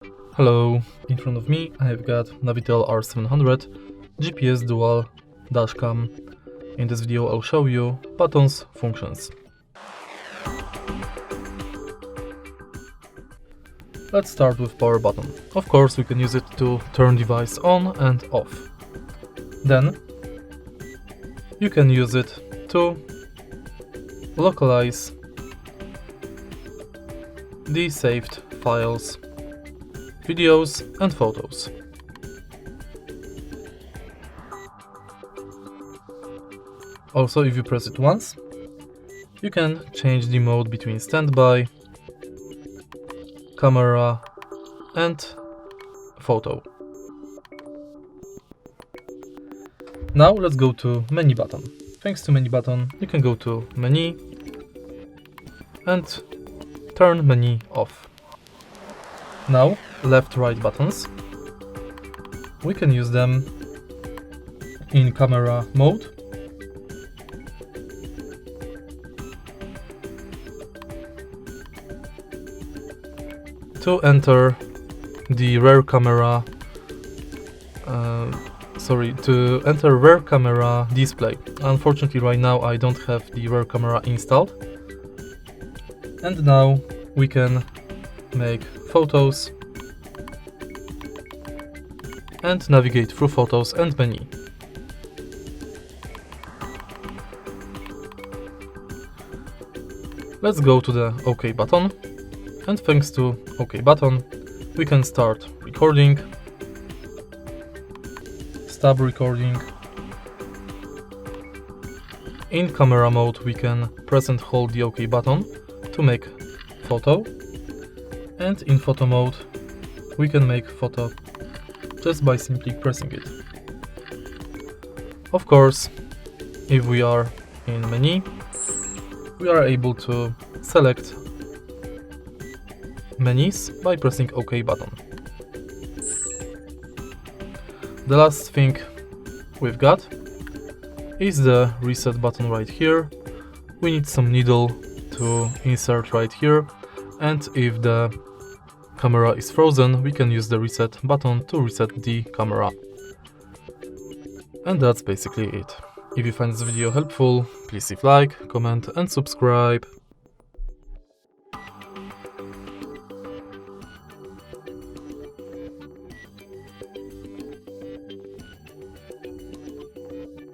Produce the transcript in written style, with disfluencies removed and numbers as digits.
Hello, in front of me I've got NAVITEL R700 GPS dual dashcam. In this video I'll show you buttons functions. Let's start with power button. Of course we can use it to turn device on and off. Then you can use it to localize the saved files, videos and photos. Also, if you press it once, you can change the mode between standby, camera and photo. Now let's go to menu button. Thanks to menu button, you can go to menu and turn menu off. Now left-right buttons, we can use them in camera mode, to enter the rear camera rear camera display. Unfortunately right now I don't have the rear camera installed. And now we can make photos and navigate through photos and menu. Let's go to the OK button, and thanks to OK button we can start recording, stop recording. In camera mode we can press and hold the OK button to make photo, and in photo mode we can make photo just by simply pressing it. Of course, if we are in menu, we are able to select menus by pressing OK button. The last thing we've got is the reset button right here. We need some needle to insert right here, and if the camera is frozen, we can use the reset button to reset the camera. And that's basically it. If you find this video helpful, please leave like, comment and subscribe.